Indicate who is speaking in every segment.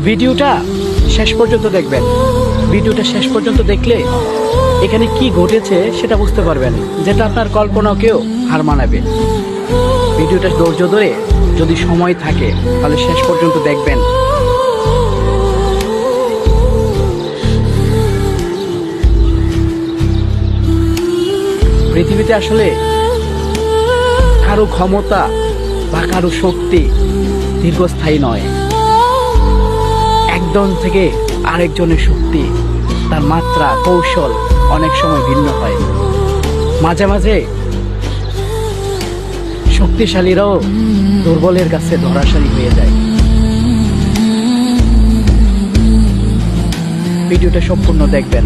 Speaker 1: ভিডিওটা শেষ পর্যন্ত দেখবেন। ভিডিওটা শেষ পর্যন্ত দেখলে এখানে কি ঘটেছে সেটা বুঝতে পারবেন, যেটা আপনার কল্পনাকেও হার মানাবে। ভিডিওটা ধৈর্য ধরে যদি সময় থাকে তাহলে শেষ পর্যন্ত দেখবেন। পৃথিবীতে আসলে কারো ক্ষমতা বা কারো শক্তি দীর্ঘস্থায়ী নয়। একজন থেকে আরেকজনের শক্তি, তার মাত্রা, কৌশল অনেক সময় ভিন্ন হয়। মাঝে মাঝে শক্তিশালীরাও দুর্বলের কাছে ধরাশায়ী হয়ে যায়। ভিডিওটা সম্পূর্ণ দেখবেন।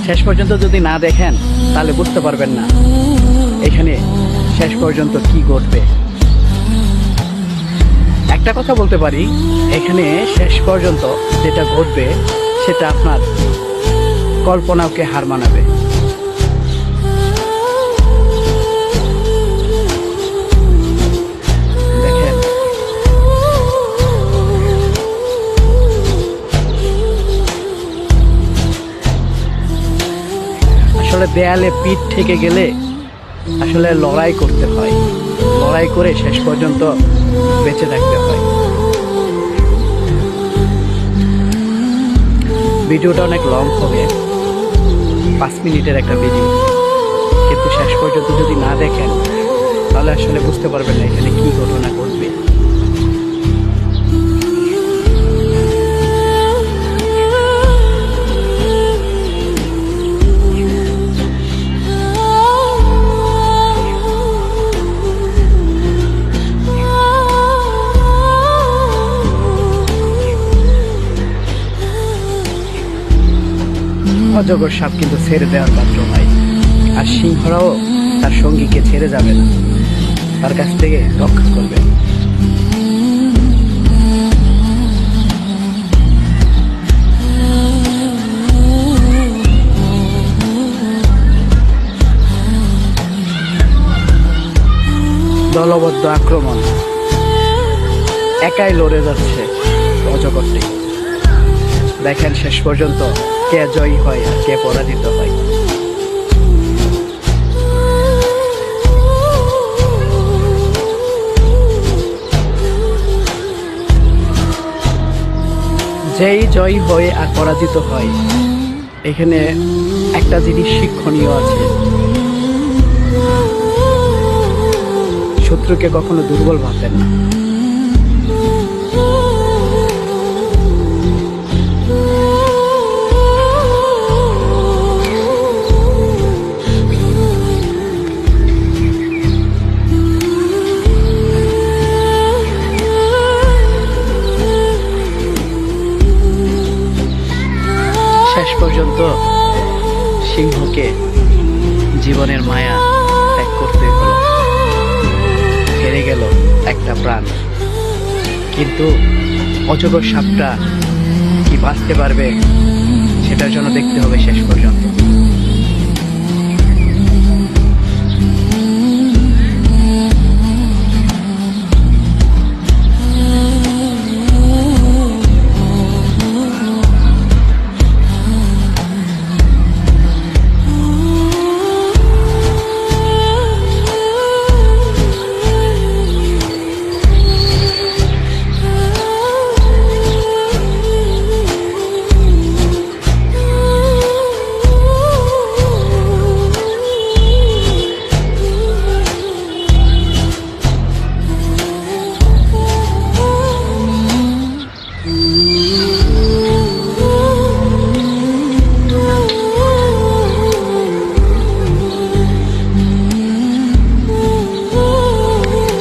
Speaker 1: শেষ পর্যন্ত যদি না দেখেন তাহলে বুঝতে পারবেন না এখানে শেষ পর্যন্ত কি ঘটবে। একটা কথা বলতে পারি, এখানে শেষ পর্যন্ত যেটা ঘটবে সেটা আপনার কল্পনাকে হার মানাবে। দেখেন, আসলে দেয়ালে পিঠ থেকে গেলে আসলে লড়াই করতে হয়, লড়াই করে শেষ পর্যন্ত বেঁচে থাকতে হয়। ভিডিওটা অনেক লং হবে, 5 মিনিটের একটা ভিডিও, কিন্তু শেষ পর্যন্ত যদি না দেখেন তাহলে আসলে বুঝতে পারবেন না এখানে কি ঘটনা ঘটবে। অজগর সাপ কিন্তু ছেড়ে দেওয়ার পাত্র নয়, আর সিংহরাও তার সঙ্গীকে ছেড়ে যাবে না, তার কাছ থেকে রক্ষা করবে। দলবদ্ধ আক্রমণ, একাই লড়ে যাচ্ছে অজগরটি। দেখেন শেষ পর্যন্ত কে জয়ী হয় আর কে পরাজিত হয়। যেই জয়ী হয় আর পরাজিত হয়, এখানে একটা জিনিস শিক্ষণীয় আছে, শত্রুকে কখনো দুর্বল ভাববেন না। শেষ পর্যন্ত সিংহকে জীবনের মায়া ত্যাগ করতে হলো, হেরে গেল একটা প্রাণ। কিন্তু অজগর সাপটা কি বাঁচতে পারবে সেটার জন্য দেখতে হবে শেষ পর্যন্ত।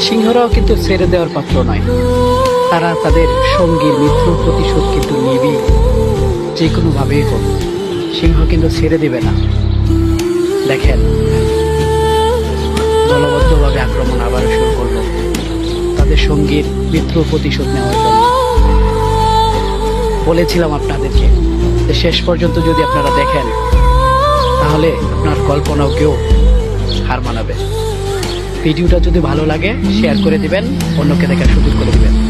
Speaker 1: সিংহরাও কিন্তু ছেড়ে দেওয়ার পাত্র নয়, তারা তাদের সঙ্গীর মৃত্যুর প্রতিশোধ কিন্তু নিবি যে কোনোভাবেই হোক। সিংহ কিন্তু ছেড়ে দেবে না। দেখেন, দলবদ্ধভাবে আক্রমণ আবারও শুরু করলো তাদের সঙ্গীর মৃত্যুর প্রতিশোধ নেওয়ার জন্য। বলেছিলাম আপনাদেরকে যে শেষ পর্যন্ত যদি আপনারা দেখেন তাহলে আপনার কল্পনাও কেউ হার মানাবে। ভিডিওটা যদি ভালো লাগে শেয়ার করে দিবেন, অন্যকে দেখার সুযোগ করে দিবেন।